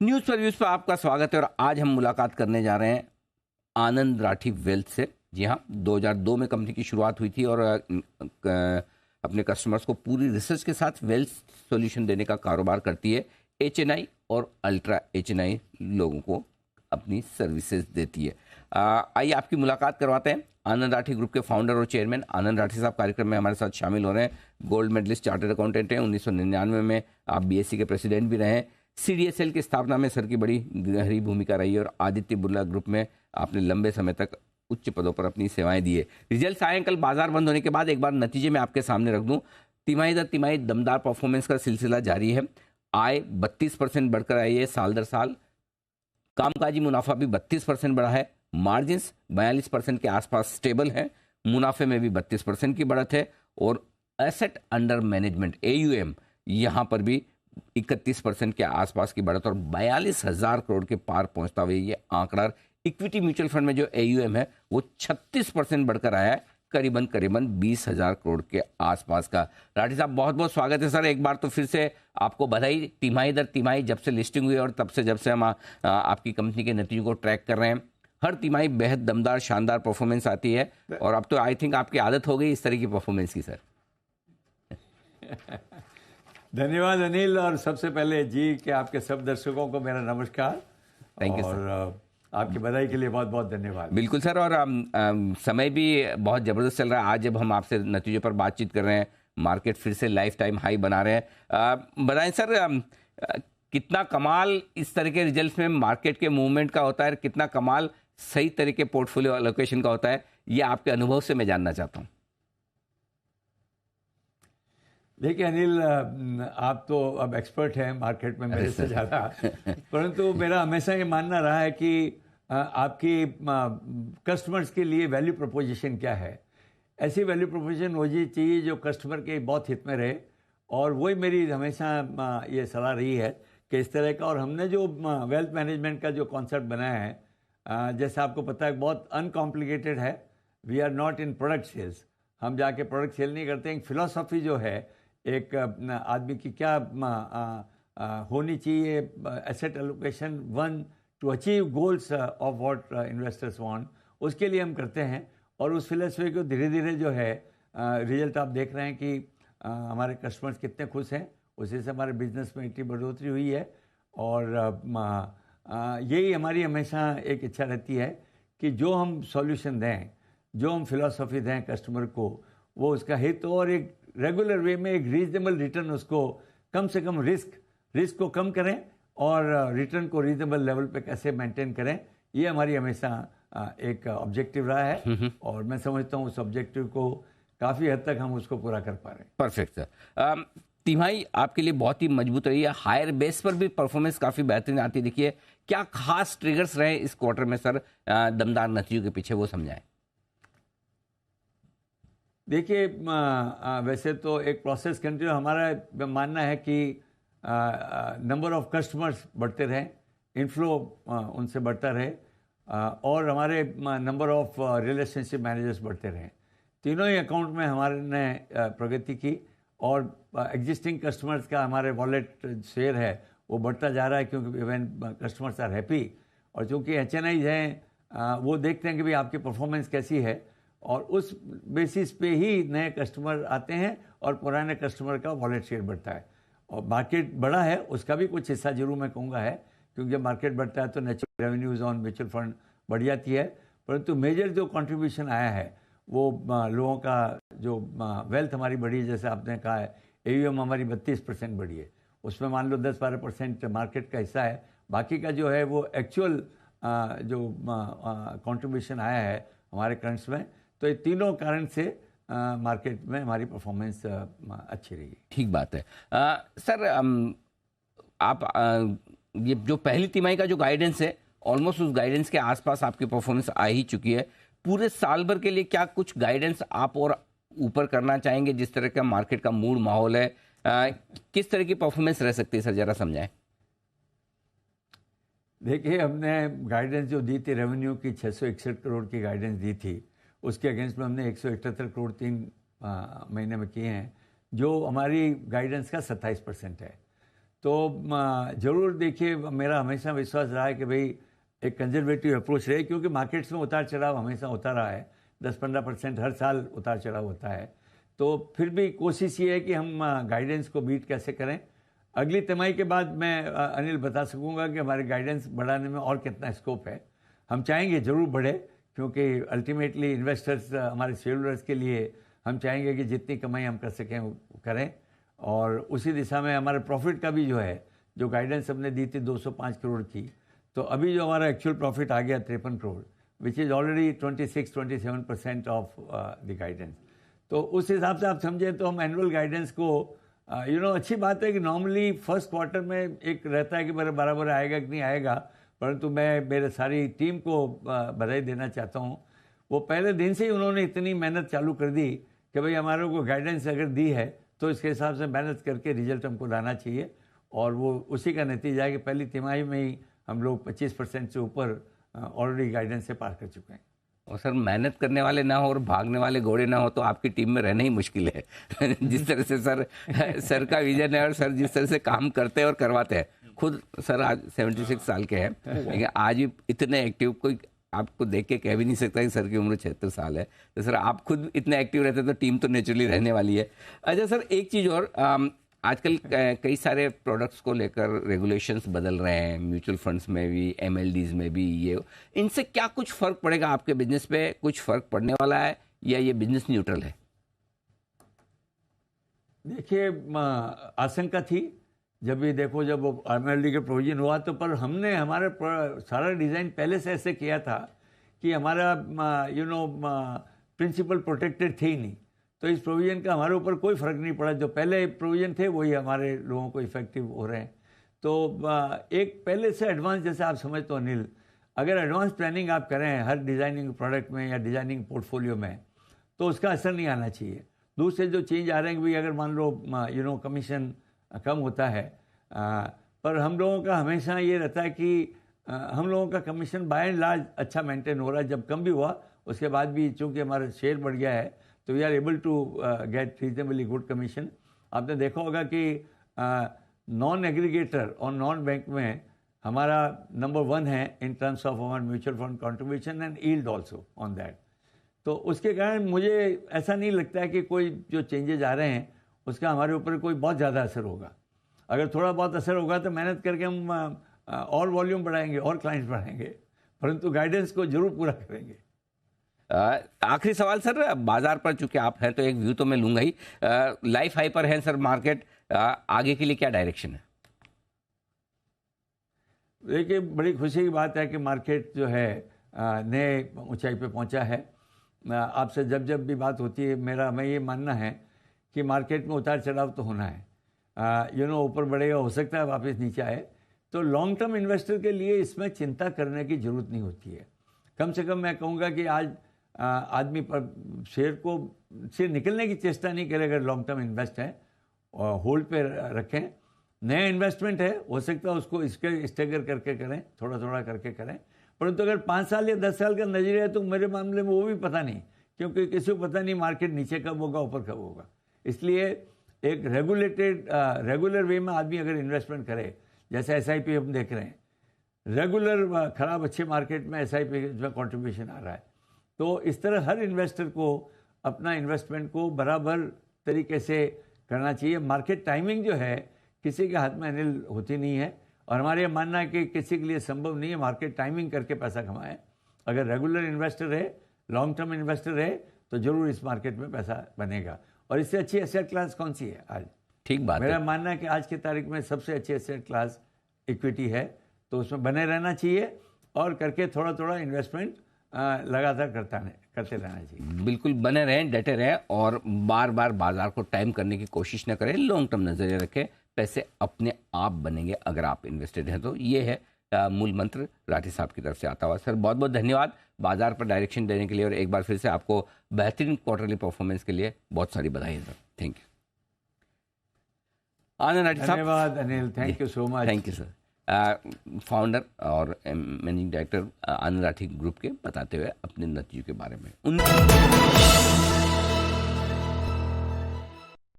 News पर views पर आपका स्वागत है और आज हम मुलाकात करने जा रहे हैं आनंद राठी वेल्थ से। जी हाँ, 2002 में कंपनी की शुरुआत हुई थी और अपने कस्टमर्स को पूरी रिसर्च के साथ वेल्थ सॉल्यूशन देने का कारोबार करती है। एचएनआई और अल्ट्रा एचएनआई लोगों को अपनी सर्विसेज देती है। आइए आपकी मुलाकात करवाते हैं। आनंद राठी ग्रुप के फाउंडर और चेयरमैन आनंद राठी साहब कार्यक्रम में हमारे साथ शामिल हो रहे हैं। गोल्ड मेडलिस्ट चार्टर्ड अकाउंटेंट हैं। 1999 में आप बीएससी के प्रेसिडेंट भी रहे हैं। सीडीएसएल की स्थापना में सर की बड़ी गहरी भूमिका रही है और आदित्य बिरला ग्रुप में आपने लंबे समय तक उच्च पदों पर अपनी सेवाएं दी है। रिजल्ट आए कल बाजार बंद होने के बाद, एक बार नतीजे में आपके सामने रख दूं। तिमाही दर तिमाही दमदार परफॉर्मेंस का सिलसिला जारी है। आय 32% बढ़कर आई है साल दर साल। कामकाजी मुनाफा भी 32% बढ़ा है। मार्जिन्स 42% के आसपास स्टेबल है। मुनाफे में भी 32% की बढ़त है और एसेट अंडर मैनेजमेंट AUM यहाँ पर भी 31% के आसपास की बढ़त और 42,000 करोड़ के पार पहुंचता हुआ ये आंकड़ा। इक्विटी म्यूचुअल फंड में जो AUM है वो 36% बढ़कर आया है, करीबन 20,000 करोड़ के आसपास का। राठी साहब, बहुत बहुत स्वागत है सर। एक बार तो फिर से आपको बधाई। तिमाही दर तिमाही जब से लिस्टिंग हुई और तब से जब से हम आपकी कंपनी के नतीजों को ट्रैक कर रहे हैं, हर तिमाही बेहद दमदार शानदार परफॉर्मेंस आती है और अब तो आई थिंक आपकी आदत हो गई इस तरह की परफॉर्मेंस की सर। धन्यवाद अनिल, और सबसे पहले जी कि आपके सब दर्शकों को मेरा नमस्कार। थैंक यू और सर। आपकी बधाई के लिए बहुत बहुत धन्यवाद। बिल्कुल सर, और समय भी बहुत ज़बरदस्त चल रहा है। आज जब हम आपसे नतीजों पर बातचीत कर रहे हैं, मार्केट फिर से लाइफ टाइम हाई बना रहे हैं। बताएं सर, कितना कमाल इस तरह के रिजल्ट्स में मार्केट के मूवमेंट का होता है, कितना कमाल सही तरह के पोर्टफोलियो एलोकेशन का होता है, ये आपके अनुभव से मैं जानना चाहता हूँ। देखिए अनिल, आप तो अब एक्सपर्ट हैं मार्केट में मेरे से ज़्यादा, परंतु मेरा हमेशा ये मानना रहा है कि आपकी कस्टमर्स के लिए वैल्यू प्रोपोजिशन क्या है। ऐसी वैल्यू प्रोपोजिशन होनी चाहिए जो कस्टमर के बहुत हित में रहे, और वही मेरी हमेशा ये सलाह रही है कि इस तरह का। और हमने जो वेल्थ मैनेजमेंट का जो कॉन्सेप्ट बनाया है, जैसा आपको पता है, बहुत अनकॉम्प्लिकेटेड है। We are not in product sales, हम जाके प्रोडक्ट सेल नहीं करते। एक फिलॉसफी जो है, एक आदमी की क्या होनी चाहिए, asset allocation one two achieve goals of what investors want, उसके लिए हम करते हैं। और उस फिलॉसफी को धीरे धीरे जो है रिजल्ट आप देख रहे हैं कि हमारे कस्टमर्स कितने खुश हैं, उसी से हमारे बिजनेस में इतनी बढ़ोतरी हुई है। और यही हमारी हमेशा एक इच्छा रहती है कि जो हम सॉल्यूशन दें, जो हम फिलॉसफी दें कस्टमर को, वो उसका हित हो और एक रेगुलर वे में एक रीजनेबल रिटर्न उसको, कम से कम रिस्क को कम करें और रिटर्न को रीजनेबल लेवल पे कैसे मेंटेन करें, ये हमारी हमेशा एक ऑब्जेक्टिव रहा है। और मैं समझता हूँ उस ऑब्जेक्टिव को काफ़ी हद तक हम उसको पूरा कर पा रहे हैं। Perfect sir. तिमाही आपके लिए बहुत ही मजबूत रही है। हायर बेस पर भी परफॉर्मेंस काफ़ी बेहतरीन आती दिखी है। क्या खास ट्रिगर्स रहे इस क्वार्टर में सर, दमदार नतीजों के पीछे, वो समझाएं। देखिए, वैसे तो एक प्रोसेस कंटिन्यू, हमारा मानना है कि नंबर ऑफ कस्टमर्स बढ़ते रहें, इनफ्लो उनसे बढ़ता रहे, और हमारे नंबर ऑफ रिलेशनशिप मैनेजर्स बढ़ते रहें। तीनों ही अकाउंट में हमारे ने प्रगति की, और एग्जिस्टिंग कस्टमर्स का हमारे वॉलेट शेयर है वो बढ़ता जा रहा है, क्योंकि इवन कस्टमर्स आर हैप्पी। और चूँकि HNI हैं, वो देखते हैं कि भाई आपकी परफॉर्मेंस कैसी है, और उस बेसिस पे ही नए कस्टमर आते हैं और पुराने कस्टमर का वॉलेट शेयर बढ़ता है। और मार्केट बड़ा है, उसका भी कुछ हिस्सा जरूर मैं कहूँगा है, क्योंकि जब मार्केट बढ़ता है तो natural revenues on mutual fund बढ़ जाती है। परंतु मेजर जो कंट्रीब्यूशन आया है वो लोगों का जो वेल्थ हमारी बढ़ी है, जैसे आपने कहा है AUM हमारी 32% बढ़ी है, उसमें मान लो 10-12% मार्केट का हिस्सा है, बाकी का जो है वो एक्चुअल जो कंट्रीब्यूशन आया है हमारे करंट्स में। तो ये तीनों कारण से मार्केट में हमारी परफॉर्मेंस अच्छी रही। ठीक बात है। सर, आप ये जो पहली तिमाही का जो गाइडेंस है, ऑलमोस्ट उस गाइडेंस के आसपास आपकी परफॉर्मेंस आ ही चुकी है। पूरे साल भर के लिए क्या कुछ गाइडेंस आप और ऊपर करना चाहेंगे? जिस तरह का मार्केट का मूड माहौल है, किस तरह की परफॉर्मेंस रह सकती है सर, जरा समझाएं। देखिए, हमने गाइडेंस जो दी थी रेवेन्यू की 661 करोड़ की गाइडेंस दी थी, उसके अगेंस्ट में हमने 171 करोड़ 3 महीने में किए हैं, जो हमारी गाइडेंस का 27% है। तो ज़रूर देखिए, मेरा हमेशा विश्वास रहा है कि भाई एक कंजर्वेटिव अप्रोच रहे, क्योंकि मार्केट्स में उतार चढ़ाव हमेशा होता रहा है, 10-15% हर साल उतार चढ़ाव होता है। तो फिर भी कोशिश ये है कि हम गाइडेंस को बीट कैसे करें। अगली तिमाही के बाद मैं अनिल बता सकूंगा कि हमारे गाइडेंस बढ़ाने में और कितना स्कोप है। हम चाहेंगे ज़रूर बढ़े, क्योंकि अल्टीमेटली इन्वेस्टर्स हमारे शेयरहोल्डर्स के लिए हम चाहेंगे कि जितनी कमाई हम कर सकें वो करें, और उसी दिशा में हमारे प्रॉफिट का भी जो है, जो गाइडेंस हमने दी थी 205 करोड़ की, तो अभी जो हमारा एक्चुअल प्रॉफिट आ गया 53 crore, which is already 26-27% of the guidance. तो उस हिसाब से आप समझें तो हम एनुअल गाइडेंस को अच्छी बात है कि नॉर्मली फर्स्ट क्वार्टर में एक रहता है कि मेरा बराबर आएगा कि नहीं आएगा, परंतु मैं मेरे सारी टीम को बधाई देना चाहता हूँ। वो पहले दिन से ही उन्होंने इतनी मेहनत चालू कर दी कि भाई हमारे को गाइडेंस अगर दी है तो इसके हिसाब से मेहनत करके रिजल्ट हमको लाना चाहिए, और वो उसी का नतीजा है कि पहली तिमाही में ही हम लोग 25% से ऊपर ऑलरेडी गाइडेंस से पार कर चुके हैं। और सर, मेहनत करने वाले ना हो और भागने वाले घोड़े ना हो तो आपकी टीम में रहना ही मुश्किल है। जिस तरह से सर का विजन है और सर जिस तरह से काम करते हैं और करवाते हैं, खुद सर आज 76 साल के हैं, लेकिन आज भी इतने एक्टिव, कोई आपको देख के कह भी नहीं सकता कि सर की उम्र 76 साल है। तो सर आप खुद इतने एक्टिव रहते हैं तो टीम तो नेचुरली रहने वाली है। अच्छा सर, एक चीज़ और, आजकल कई सारे प्रोडक्ट्स को लेकर रेगुलेशंस बदल रहे हैं, म्यूचुअल फंड्स में भी, एमएलडीज में भी। ये इनसे क्या कुछ फ़र्क पड़ेगा आपके बिजनेस पे? कुछ फ़र्क पड़ने वाला है या ये बिजनेस न्यूट्रल है? देखिए, आशंका थी जब भी देखो, जब एमएलडी के प्रोविजन हुआ तो, पर हमने हमारा सारा डिज़ाइन पहले से ऐसे किया था कि हमारा प्रिंसिपल प्रोटेक्टेड थे ही नहीं, तो इस प्रोविज़न का हमारे ऊपर कोई फ़र्क नहीं पड़ा। जो पहले प्रोविज़न थे वही हमारे लोगों को इफ़ेक्टिव हो रहे हैं। तो एक पहले से एडवांस, जैसे आप समझते हो अनिल, अगर एडवांस प्लानिंग आप करें हर डिज़ाइनिंग प्रोडक्ट में या डिज़ाइनिंग पोर्टफोलियो में, तो उसका असर नहीं आना चाहिए। दूसरे जो चेंज आ रहे हैं कि भाई अगर मान लो कमीशन कम होता है, पर हम लोगों का हमेशा ये रहता है कि हम लोगों का कमीशन बाय एंड लार्ज अच्छा मेंटेन हो रहा है। जब कम भी हुआ उसके बाद भी चूँकि हमारा शेयर बढ़ गया है तो we are able to get reasonably good commission. आपने देखा होगा कि नॉन एग्रीगेटर और नॉन बैंक में हमारा नंबर 1 है in terms of our mutual fund contribution and yield also on that. तो उसके कारण मुझे ऐसा नहीं लगता है कि कोई जो चेंजेज आ रहे हैं उसका हमारे ऊपर कोई बहुत ज़्यादा असर होगा। अगर थोड़ा बहुत असर होगा तो मेहनत करके हम और वॉल्यूम बढ़ाएंगे और क्लाइंट्स बढ़ाएंगे, परंतु गाइडेंस को जरूर पूरा करेंगे। आखिरी सवाल सर, बाजार पर चूंकि आप हैं तो एक व्यू तो मैं लूंगा ही, लाइफ हाई पर है सर मार्केट, आगे के लिए क्या डायरेक्शन है? देखिए, बड़ी खुशी की बात है कि मार्केट जो है नए ऊंचाई पे पहुंचा है। आपसे जब जब भी बात होती है मैं ये मानना है कि मार्केट में उतार चढ़ाव तो होना है। ऊपर बढ़ेगा, हो सकता है वापस नीचे आए, तो लॉन्ग टर्म इन्वेस्टर के लिए इसमें चिंता करने की ज़रूरत नहीं होती है। कम से कम मैं कहूँगा कि आज आदमी पर शेयर से निकलने की चेष्टा नहीं करे अगर लॉन्ग टर्म इन्वेस्ट है, और होल्ड पे रखें। नया इन्वेस्टमेंट है, हो सकता है उसको इसके स्टेगर करके करें, थोड़ा थोड़ा करके करें, परंतु अगर 5 साल या 10 साल का नजरिया है तो मेरे मामले में वो भी पता नहीं, क्योंकि किसी को पता नहीं मार्केट नीचे कब होगा ऊपर कब होगा। इसलिए एक रेगुलर वे में आदमी अगर इन्वेस्टमेंट करे, जैसे SIP हम देख रहे हैं, रेगुलर खराब अच्छे मार्केट में SIP में कॉन्ट्रीब्यूशन आ रहा है, तो इस तरह हर इन्वेस्टर को अपना इन्वेस्टमेंट को बराबर तरीके से करना चाहिए। मार्केट टाइमिंग जो है किसी के हाथ में अनिल होती नहीं है, और हमारे ये मानना है कि किसी के लिए संभव नहीं है मार्केट टाइमिंग करके पैसा कमाए। अगर रेगुलर इन्वेस्टर है, लॉन्ग टर्म इन्वेस्टर है, तो जरूर इस मार्केट में पैसा बनेगा। और इससे अच्छी एसेट क्लास कौन सी है आज? ठीक बात है। मेरा मानना है कि आज की तारीख में सबसे अच्छी एसेट क्लास इक्विटी है, तो उसमें बने रहना चाहिए और करके थोड़ा थोड़ा इन्वेस्टमेंट लगातार करते रहना चाहिए। बिल्कुल बने रहें, डटे रहें और बार बार बाजार को टाइम करने की कोशिश न करें, लॉन्ग टर्म नजरिया रखें, पैसे अपने आप बनेंगे अगर आप इन्वेस्टेड हैं तो। ये है मूल मंत्र राठी साहब की तरफ से आता हुआ। सर बहुत बहुत धन्यवाद बाजार पर डायरेक्शन देने के लिए, और एक बार फिर से आपको बेहतरीन क्वार्टरली परफॉर्मेंस के लिए बहुत सारी बधाई सर। थैंक यू आनंद राठी साहब। धन्यवाद Anil, thank you so much. Thank you sir. Founder और मैनेजिंग डायरेक्टर आनंद राठी ग्रुप के बताते हुए अपने नतीजों के बारे में।